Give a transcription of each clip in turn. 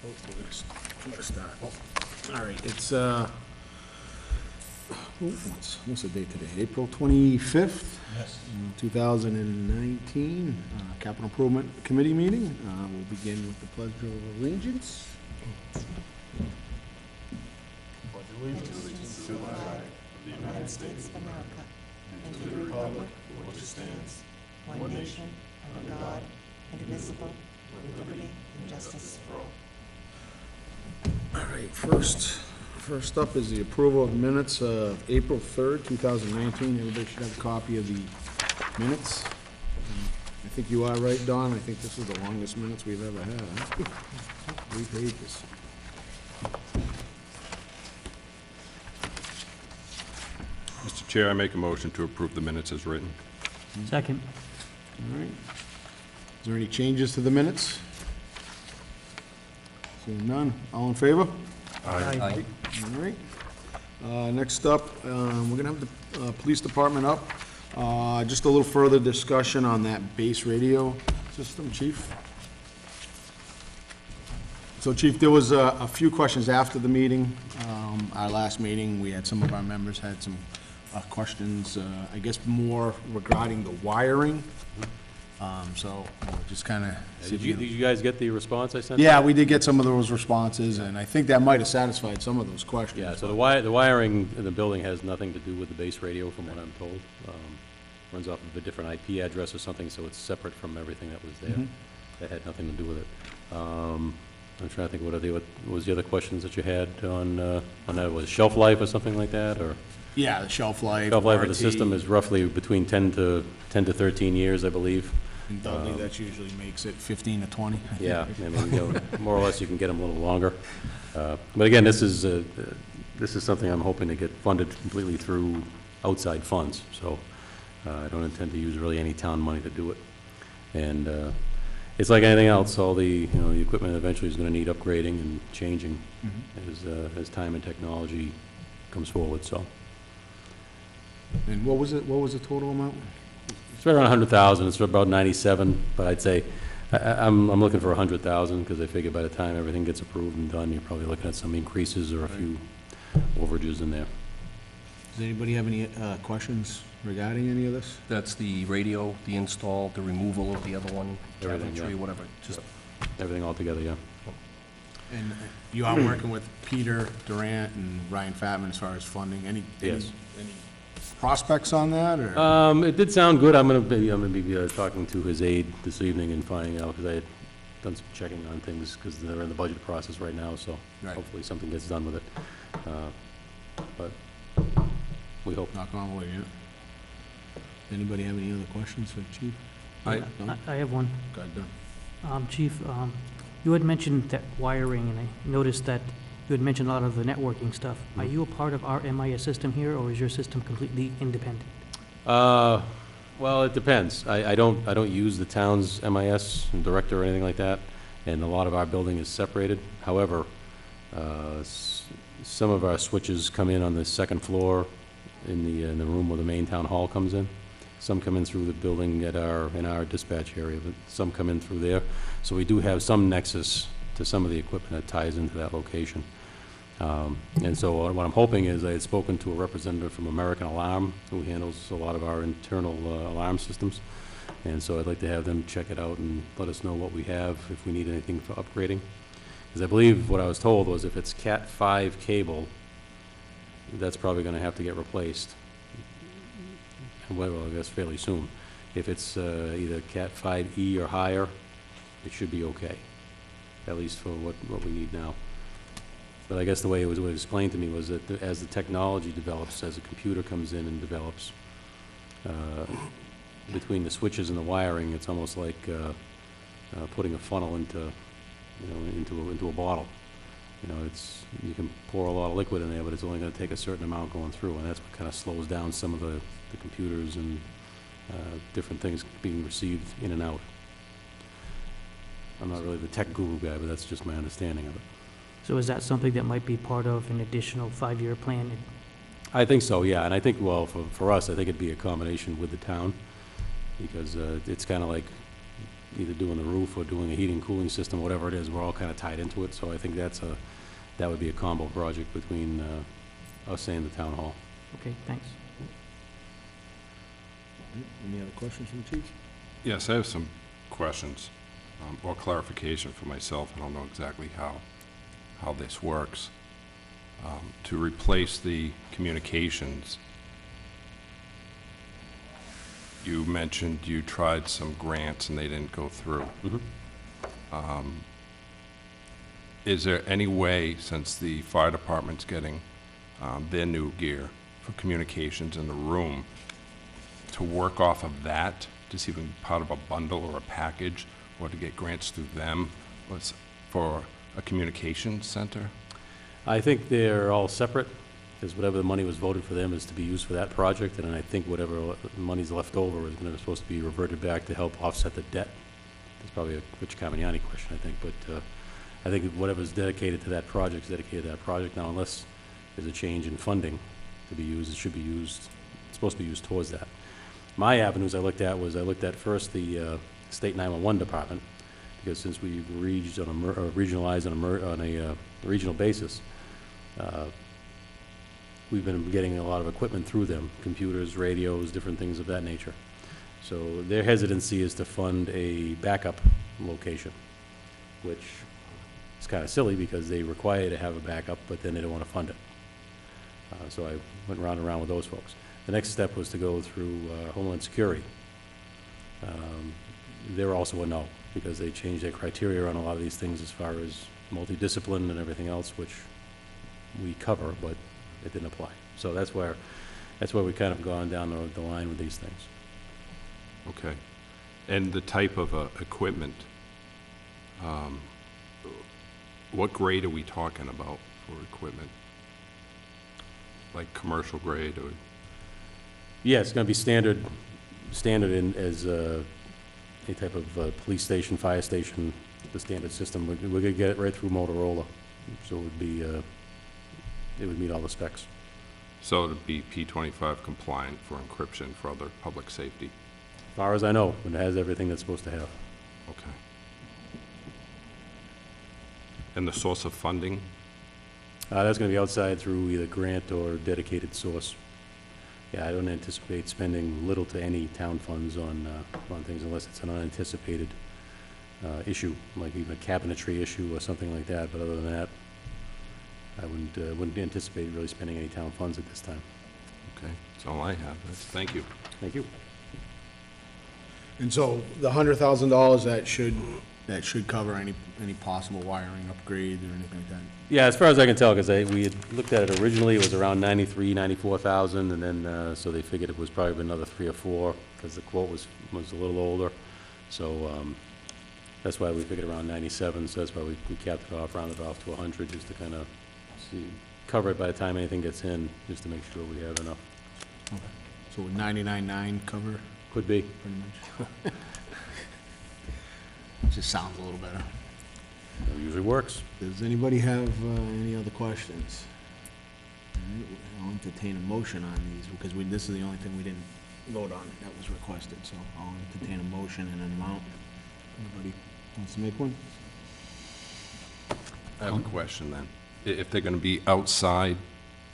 Try to start. All right, it's, what's the date today? April 25th? Yes. 2019, Capital Improvement Committee meeting. We'll begin with the Pledge of Allegiance. Pledge allegiance to the flag of the United States of America and to the republic for which it stands, one nation, under God, indivisible, with liberty and justice for all. All right, first up is the approval of the minutes of April 3rd, 2019. Everybody should have a copy of the minutes. I think you are right, Don. I think this is the longest minutes we've ever had. Huh? 3 pages. Mr. Chair, I make a motion to approve the minutes as written. Second. All right. Is there any changes to the minutes? Seeing none. All in favor? Aye. All right. Next up, we're gonna have the police department up. Just a little further discussion on that base radio system, Chief. So, Chief, there was a few questions after the meeting. Our last meeting, we had some of our members had some questions, I guess more regarding the wiring. So, just kind of... Did you guys get the response I sent? Yeah, we did get some of those responses, and I think that might have satisfied some of those questions. Yeah, so the wiring in the building has nothing to do with the base radio, from what I'm told. Runs off of a different IP address or something, so it's separate from everything that was there. That had nothing to do with it. I'm trying to think, what was the other questions that you had on that? Was shelf life or something like that, or? Yeah, the shelf life. Shelf life of the warranty. system is roughly between 10 to 13 years, I believe. In Dudley, that usually makes it 15 to 20. Yeah, I mean, more or less, you can get them a little longer. But again, this is something I'm hoping to get funded completely through outside funds, so I don't intend to use really any town money to do it. And it's like anything else, all the, the equipment eventually is gonna need upgrading and changing as time and technology comes forward, so. And what was the total amount? It's right around 100,000, it's about 97, but I'd say, I'm looking for 100,000, because I figure by the time everything gets approved and done, you're probably looking at some increases or a few overages in there. Does anybody have any questions regarding any of this? That's the radio, the install, the removal of the other one, Everything, cabinetry, yeah. whatever, just, Everything all together, yeah. And you are working with Peter Durant and Ryan Fatman as far as funding. Any prospects on that, or? It did sound good. I'm gonna be talking to his aide this evening and finding out, because I had done some checking on things, because they're in the budget process right now, so Right. hopefully something gets done with it. But we hope. Knock on wood, yeah. Anybody have any other questions for Chief? I have one. Go ahead, Don. Chief, you had mentioned that wiring, and I noticed that you had mentioned a lot of the networking stuff. Are you a part of our MIS system here, or is your system completely independent? Well, it depends. I don't use the town's MIS director or anything like that, and a lot of our building is separated. However, some of our switches come in on the second floor in the room where the main town hall comes in. Some come in through the building in our dispatch area, but some come in through there. So we do have some nexus to some of the equipment that ties into that location. And so what I'm hoping is, I had spoken to a representative from American Alarm, who handles a lot of our internal alarm systems. And so I'd like to have them check it out and let us know what we have, if we need anything for upgrading. Because I believe what I was told was, if it's Cat 5 cable, that's probably gonna have to get replaced. Well, I guess fairly soon. If it's either Cat 5E or higher, it should be okay, at least for what we need now. But I guess the way it was explained to me was that as the technology develops, as the computer comes in and develops, between the switches and the wiring, it's almost like putting a funnel into a bottle. You can pour a lot of liquid in there, but it's only going to take a certain amount going through, and that's what kind of slows down some of the computers and different things being received in and out. I'm not really the tech guru guy, but that's just my understanding of it. So is that something that might be part of an additional 5-year plan? I think so, yeah, and I think, well, for us, I think it'd be a combination with the town, because it's kind of like either doing the roof or doing a heating, cooling system, whatever it is, we're all kind of tied into it, so I think that would be a combo project between us and the town hall. Okay, thanks. Any other questions from the chief? Yes, I have some questions, or clarification for myself. I don't know exactly how this works. To replace the communications, you mentioned you tried some grants and they didn't go through. Mhm. Is there any way, since the fire department's getting their new gear for communications in the room, to work off of that, to see if it can be part of a bundle or a package, or to get grants through them for a communications center? I think they're all separate, because whatever the money was voted for them is to be used for that project, and then I think whatever money's left over is supposed to be reverted back to help offset the debt. That's probably a Rich Carmignani question, I think, but I think whatever's dedicated to that project is dedicated to that project. Now, unless there's a change in funding to be used, it should be used, it's supposed to be used towards that. My avenues I looked at first the state 911 department, because since we've regionalized on a regional basis, we've been getting a lot of equipment through them, computers, radios, different things of that nature. So their hesitancy is to fund a backup location, which is kind of silly because they require you to have a backup, but then they don't want to fund it. So I went round and round with those folks. The next step was to go through Homeland Security. They're also a no, because they changed their criteria on a lot of these things as far as multidiscipline and everything else, which we cover, but it didn't apply. So that's where we kind of gone down the line with these things. Okay. And the type of equipment, what grade are we talking about for equipment? Like commercial grade or? Yeah, it's going to be standard in as a type of police station, fire station, the standard system. We're going to get it right through Motorola, so it would meet all the specs. So it'd be P25 compliant for encryption for other public safety? As far as I know, it has everything that's supposed to have. Okay. And the source of funding? That's going to be outside through either grant or dedicated source. Yeah, I don't anticipate spending little to any town funds on things unless it's an unanticipated issue, like even a cabinetry issue or something like that. But other than that, I wouldn't anticipate really spending any town funds at this time. Okay, that's all I have. Thank you. Thank you. And so the $100,000, that should cover any possible wiring upgrade or anything like that? Yeah, as far as I can tell, because we had looked at it originally, it was around 94,000, and then, so they figured it was probably another 3 or 4, because the quote was a little older. So, that's why we figured around 97, so that's why we capped it off, rounded off to 100, just to kind of cover it by the time anything gets in, just to make sure we have enough. Okay. So would 99.9 cover Could be. pretty much? Just sounds a little better. It usually works. Does anybody have any other questions? All right, I'll entertain a motion on these, because this is the only thing we didn't vote on that was requested, so I'll entertain a motion and an amount. Anybody wants to make one? I have a question then. If they're going to be outside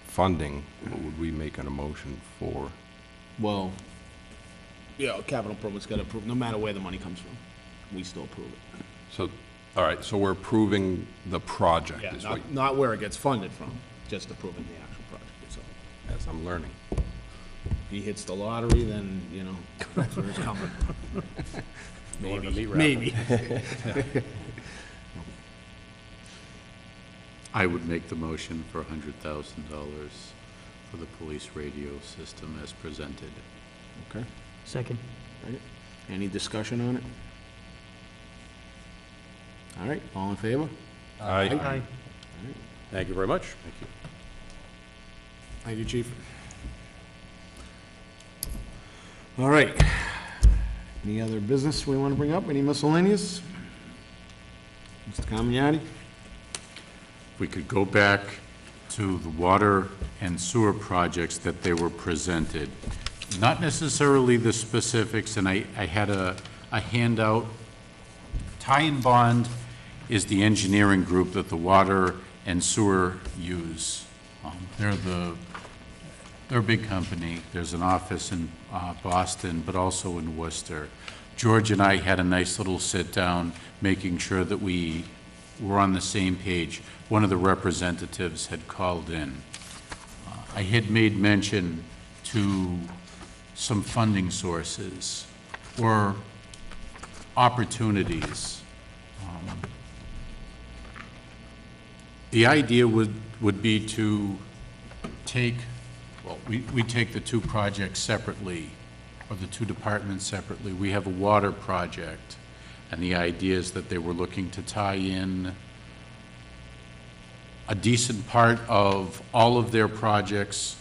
funding, what would we make an motion for? Well, yeah, capital improvements got to approve, no matter where the money comes from, we still approve it. So, all right, so we're approving the project Yeah, is what, not where it gets funded from, just approving the actual project itself. as I'm learning. If he hits the lottery, then, that's where it's coming from. Maybe. I would make the motion for $100,000 for the police radio system as presented. Okay. Second. Right. Any discussion on it? All right, all in favor? Aye. Thank you very much. Thank you. Thank you, Chief. All right. Any other business we want to bring up? Any miscellaneous? Mr. Carmignani? If we could go back to the water and sewer projects that they were presented, not necessarily the specifics, and I had a handout Tie and Bond is the engineering group that the water and sewer use. They're a big company. There's an office in Boston, but also in Worcester. George and I had a nice little sit-down, making sure that we were on the same page. One of the representatives had called in. I had made mention to some funding sources or opportunities. The idea would be to take, well, we take the two projects separately, or the two departments separately. We have a water project, and the idea is that they were looking to tie in a decent part of all of their projects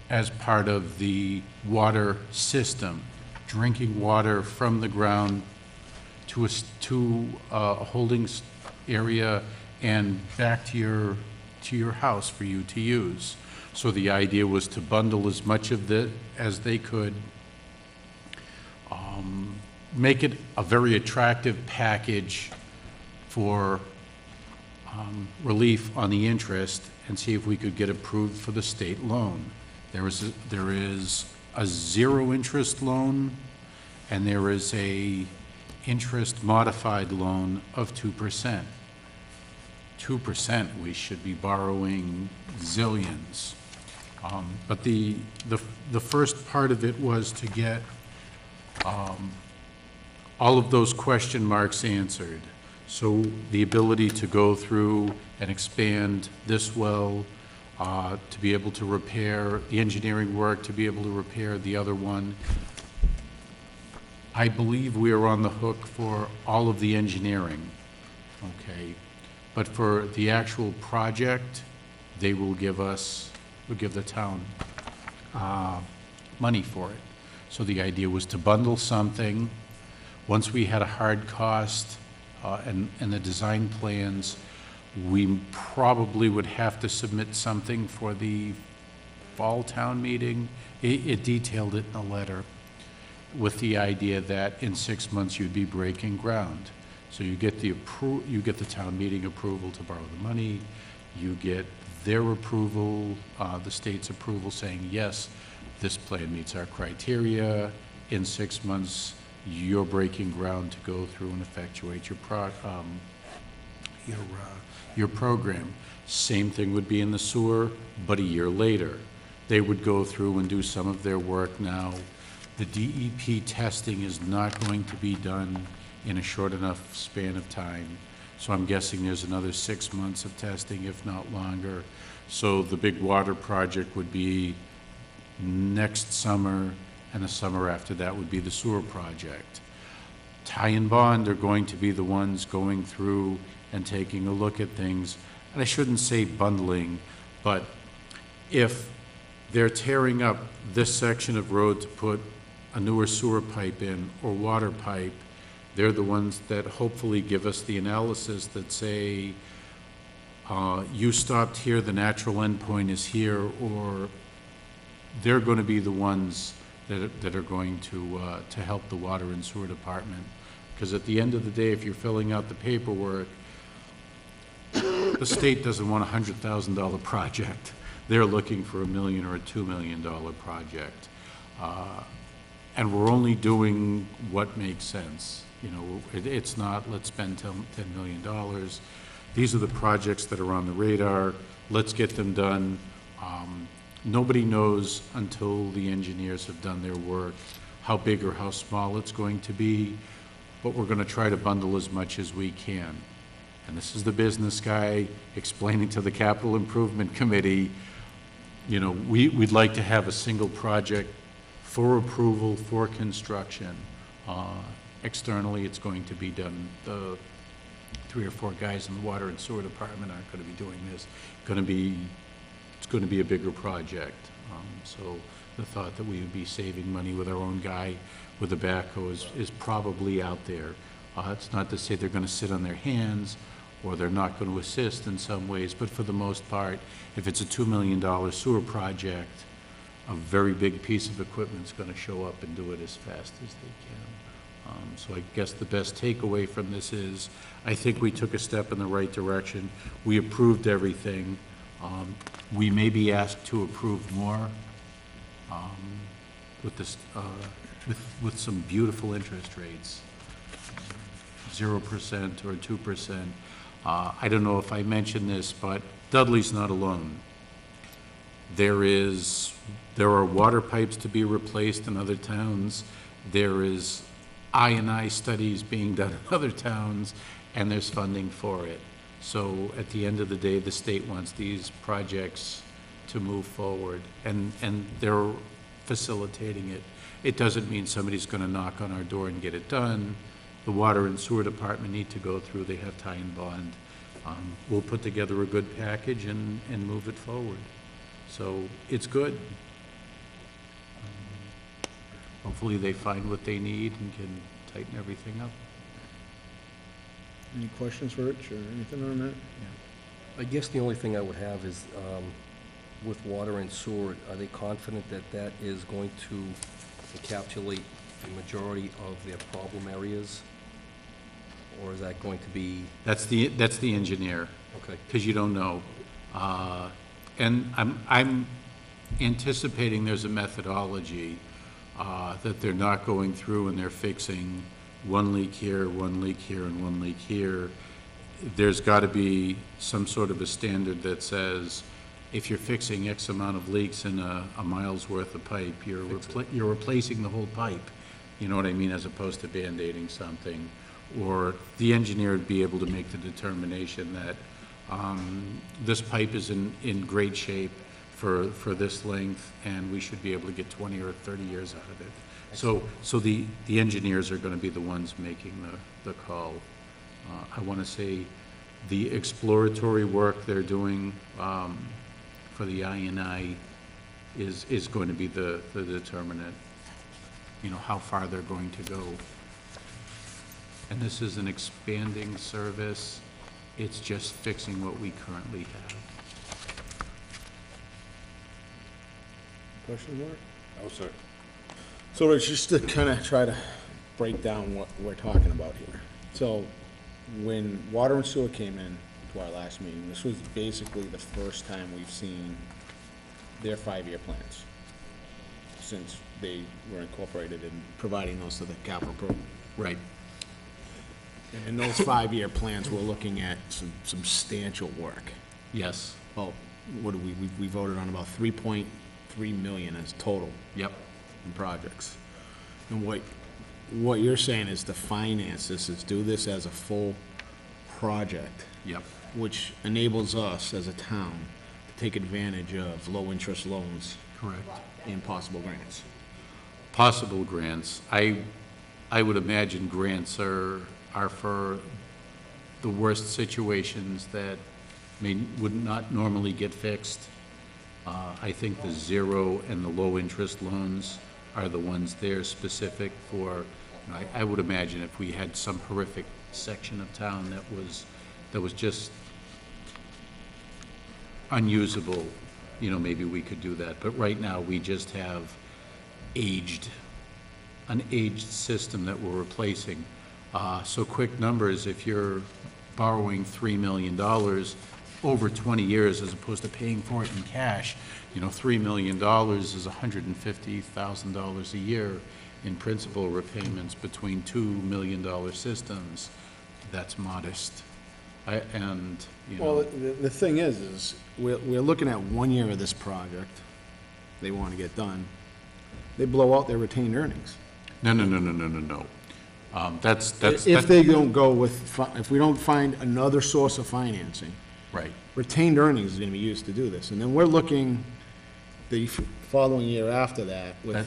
as part of the water system, drinking water from the ground to a holding area and back to your house for you to use. So the idea was to bundle as much of it as they could, make it a very attractive package for relief on the interest, and see if we could get approved for the state loan. There is a zero interest loan, and there is a interest modified loan of 2%. 2%, we should be borrowing zillions. But the first part of it was to get all of those question marks answered. So the ability to go through and expand this well, to be able to repair the engineering work, to be able to repair the other one. I believe we are on the hook for all of the engineering, okay? But for the actual project, they will give the town money for it. So the idea was to bundle something. Once we had a hard cost and the design plans, we probably would have to submit something for the fall town meeting. It detailed it in a letter with the idea that in 6 months you'd be breaking ground. So you get the town meeting approval to borrow the money, you get their approval, the state's approval saying, yes, this plan meets our criteria. In 6 months, you're breaking ground to go through and effectuate your program. Same thing would be in the sewer, but a year later. They would go through and do some of their work now. The DEP testing is not going to be done in a short enough span of time. So I'm guessing there's another 6 months of testing, if not longer. So the big water project would be next summer, and the summer after that would be the sewer project. Tie and Bond are going to be the ones going through and taking a look at things. And I shouldn't say bundling, but if they're tearing up this section of road to put a newer sewer pipe in or water pipe, they're the ones that hopefully give us the analysis that say, you stopped here, the natural endpoint is here, or they're going to be the ones that are going to help the water and sewer department. Because at the end of the day, if you're filling out the paperwork, the state doesn't want a $100,000 project. They're looking for $1 million or a $2 million project. And we're only doing what makes sense. You know, it's not, let's spend $10 million. These are the projects that are on the radar. Let's get them done. Nobody knows until the engineers have done their work how big or how small it's going to be, but we're going to try to bundle as much as we can. And this is the business guy explaining to the Capital Improvement Committee, you know, we'd like to have a single project for approval for construction. Externally, it's going to be done. The 3 or 4 guys in the water and sewer department aren't going to be doing this. It's going to be a bigger project. So the thought that we would be saving money with our own guy with a backhoe is probably out there. It's not to say they're going to sit on their hands or they're not going to assist in some ways, but for the most part, if it's a $2 million sewer project, a very big piece of equipment is going to show up and do it as fast as they can. So I guess the best takeaway from this is, I think we took a step in the right direction. We approved everything. We may be asked to approve more with this, with some beautiful interest rates, 0% or 2%. I don't know if I mentioned this, but Dudley's not alone. There are water pipes to be replaced in other towns. There is I&I studies being done in other towns, and there's funding for it. So at the end of the day, the state wants these projects to move forward, and they're facilitating it. It doesn't mean somebody's gonna knock on our door and get it done. The water and sewer department need to go through, they have tie and bond. We'll put together a good package and move it forward. So it's good. Hopefully they find what they need and can tighten everything up. Any questions for Rich or anything on that? I guess the only thing I would have is, with water and sewer, are they confident that that is going to encapsulate the majority of their problem areas? Or is that going to be, That's the engineer, okay, because you don't know. And I'm anticipating there's a methodology that they're not going through and they're fixing one leak here, one leak here, and one leak here. There's got to be some sort of a standard that says, if you're fixing X amount of leaks in a mile's worth of pipe, you're replacing the whole pipe. You know what I mean, as opposed to Band-Aiding something. Or the engineer would be able to make the determination that this pipe is in great shape for this length, and we should be able to get 20 or 30 years out of it. So the engineers are going to be the ones making the call. I want to say the exploratory work they're doing for the I&I is going to be the determinant, you know, how far they're going to go. And this is an expanding service. It's just fixing what we currently have. Question, Mark? No, sir. So Rich, just to kind of try to break down what we're talking about here. So when water and sewer came in to our last meeting, this was basically the first time we've seen their 5-year plans since they were incorporated in providing those to the capital program. Right. And in those 5-year plans, we're looking at some substantial work. Yes. Well, what do we voted on about 3.3 million as total Yep. in projects. And what you're saying is to finance this, is do this as a full project, Yep. which enables us as a town to take advantage of low-interest loans Correct. and possible grants. Possible grants. I would imagine grants are for the worst situations that would not normally get fixed. I think the zero and the low interest loans are the ones there specific for, you know, I would imagine if we had some horrific section of town that was just unusable, you know, maybe we could do that. But right now, we just have an aged system that we're replacing. So quick numbers, if you're borrowing $3 million over 20 years as opposed to paying for it in cash, you know, $3 million is $150,000 a year in principal repayments between $2 million systems. That's modest. Well, the thing is we're looking at 1 year of this project they want to get done. They blow out their retained earnings. No. If they don't go with, if we don't find another source of financing, right. retained earnings is going to be used to do this. And then we're looking the following year after that with,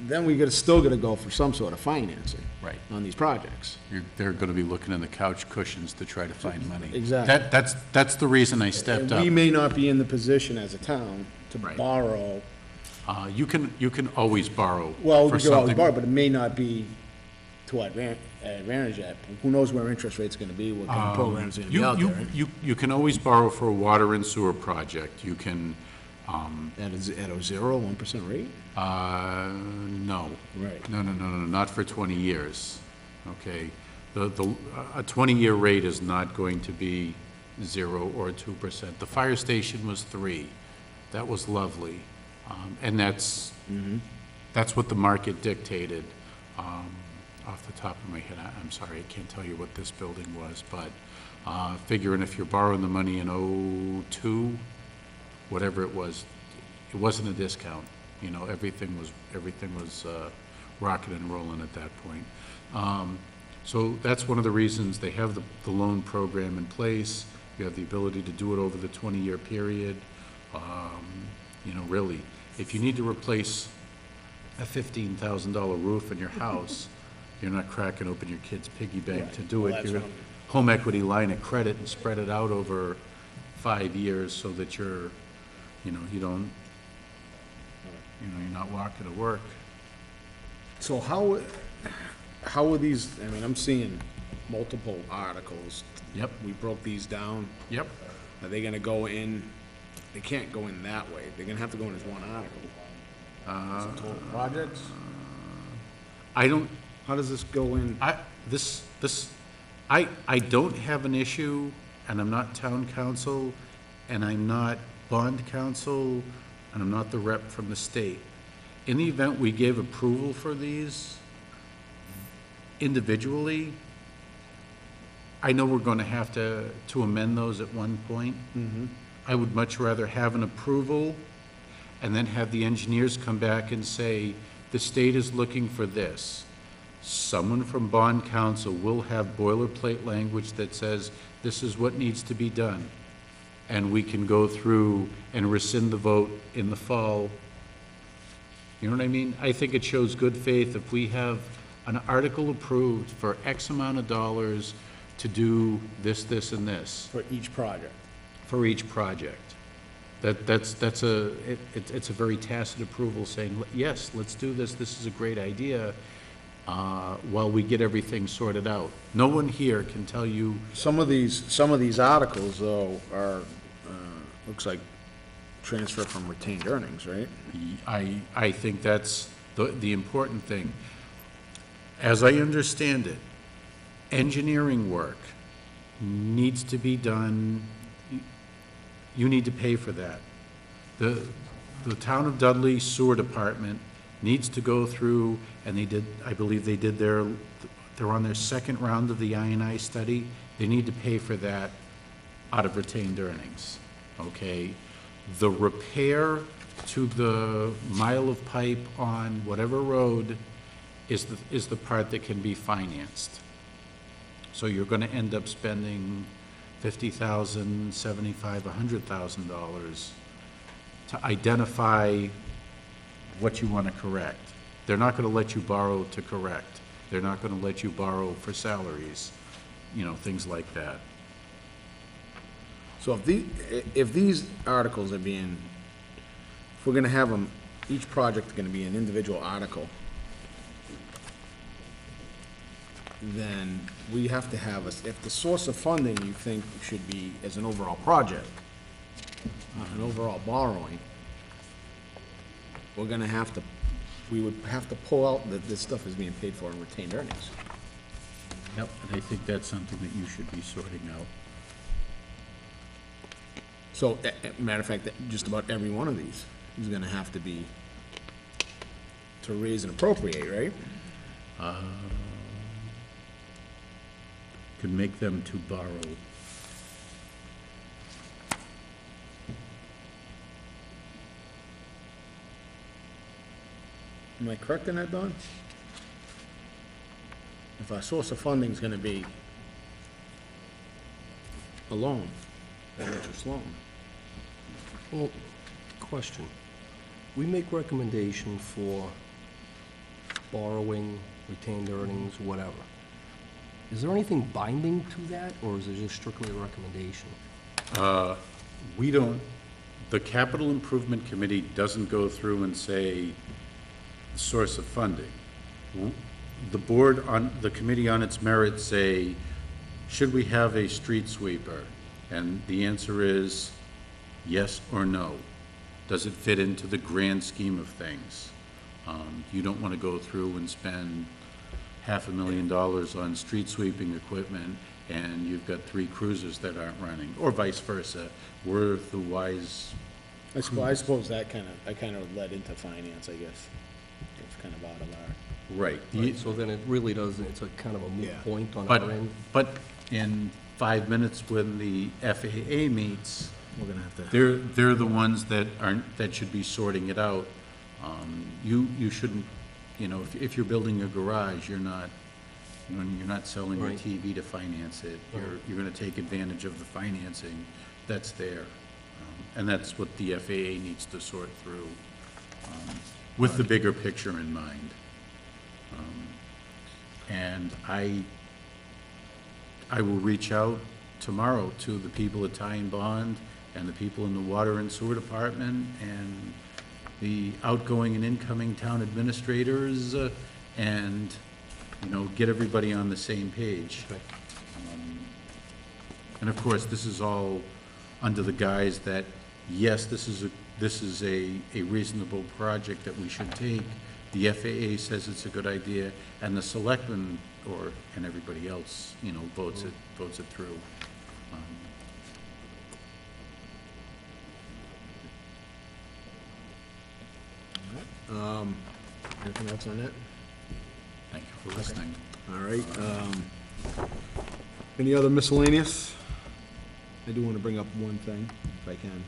then we still got to go for some sort of financing. Right. On these projects. They're going to be looking in the couch cushions to try to find money. Exactly. That's the reason I stepped And up. we may not be in the position as a town to Right. borrow. You can always borrow Well, for we could always something. borrow, but it may not be to our advantage yet. Who knows where interest rate's going to be, what kind of programs are going to be out there. You can always borrow for a water and sewer project. You can At a 0, 1% rate? No. Right. No, not for 20 years, okay? A 20-year rate is not going to be 0 or 2%. The fire station was 3. That was lovely. And that's what the market dictated. Off the top of my head, I'm sorry, I can't tell you what this building was, but figuring if you're borrowing the money in '02, whatever it wasn't a discount. You know, everything was rocking and rolling at that point. So that's one of the reasons they have the loan program in place. You have the ability to do it over the 20-year period. You know, really, if you need to replace a $15,000 roof in your house, you're not cracking open your kid's piggy bank to do Well, it. that's You're what gonna home equity line of credit and spread it out over 5 years so that you're not walking to work. So how are these, I mean, I'm seeing multiple articles. Yep. We broke these down. Yep. Are they gonna go in, they can't go in that way. They're gonna have to go in as one article. As a total projects? I don't, How does this go in? I don't have an issue, and I'm not town council, and I'm not bond council, and I'm not the rep from the state. In the event we gave approval for these individually, I know we're gonna have to amend those at one point. I would much rather have an approval and then have the engineers come back and say, the state is looking for this. Someone from bond council will have boilerplate language that says, this is what needs to be done. And we can go through and rescind the vote in the fall. You know what I mean? I think it shows good faith if we have an article approved for X amount of dollars to do this, this, and this For each project. for each project. It's a very tacit approval saying, yes, let's do this, this is a great idea, while we get everything sorted out. No one here can tell you, Some of these articles, though, are, looks like transfer from retained earnings, right? I think that's the important thing. As I understand it, engineering work needs to be done, you need to pay for that. The town of Dudley Sewer Department needs to go through, and I believe they're on their second round of the I&I study. They need to pay for that out of retained earnings, okay? The repair to the mile of pipe on whatever road is the part that can be financed. So you're gonna end up spending $50,000, $75,000, $100,000 to identify what you want to correct. They're not going to let you borrow to correct. They're not going to let you borrow for salaries, things like that. So if these articles are being, if we're gonna have them, each project is gonna be an individual article, then we have to have if the source of funding you think should be as an overall project, an overall borrowing, we're gonna have to, we would have to pull out that this stuff is being paid for in retained earnings. Yep, and I think that's something that you should be sorting out. So, matter of fact, just about every one of these is gonna have to be to raise and appropriate, right? Could make them to borrow. Am I correct in that, Don? If our source of funding is gonna be a loan, an interest loan. Well, question. We make recommendation for borrowing, retained earnings, whatever. Is there anything binding to that, or is it just strictly a recommendation? We don't, the Capital Improvement Committee doesn't go through and say the source of funding. The board the committee on its merits say, should we have a street sweeper? And the answer is yes or no. Does it fit into the grand scheme of things? You don't want to go through and spend $500,000 on street sweeping equipment, and you've got 3 cruisers that aren't running, or vice versa. We're the wise, I suppose that kind of led into finance, I guess. It's kind of out of our, right. Right, so then it really does, it's a kind of a moot Yeah. point on But, our end. but in 5 minutes when the FAA meets, we're gonna have to, they're the ones that aren't, that should be sorting it out. You shouldn't, you know, if you're building a garage, you're not selling your Right. TV to finance it. You're gonna take advantage of the financing that's there. And that's what the FAA needs to sort through, with the bigger picture in mind. And I will reach out tomorrow to the people at Ty and Bond and the people in the Water and Sewer Department and the outgoing and incoming town administrators, and, you know, get everybody on the same page. Okay. And of course, this is all under the guise that, yes, this is a reasonable project that we should take. The FAA says it's a good idea, and the selectmen, and everybody else, you know, votes it through. anything else on that? Thank you for listening. All right, any other miscellaneous? I do want to bring up one thing, if I can.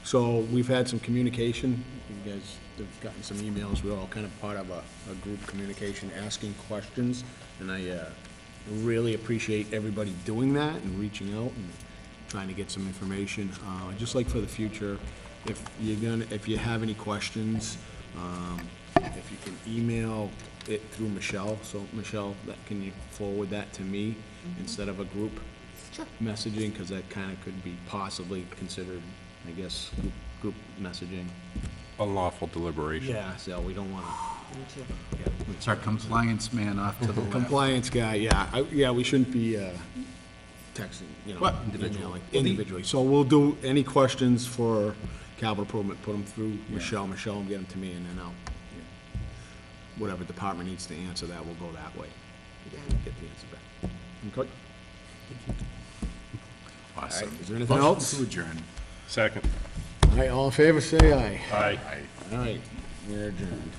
So we've had some communication, you guys have gotten some emails, we're all kind of part of a group communication, asking questions, and I really appreciate everybody doing that and reaching out and trying to get some information. Just like for the future, if you have any questions, if you can email it through Michelle, so Michelle, can you forward that to me instead of a group messaging, because that kind of could be possibly considered, I guess, group messaging. Unlawful deliberation. Yeah, so we don't want to. It's our compliance man off to the left. Compliance guy, yeah, we shouldn't be texting, you know, What? emailing individually. So we'll do any questions for capital improvement, put them through Michelle will get them to me, and then whatever department needs to answer that, we'll go that way. Get the answer back. Okay? Awesome. All right, is there anything Motion else? to adjourn. Second. All right, all in favor, say aye. Aye. All right, we're adjourned.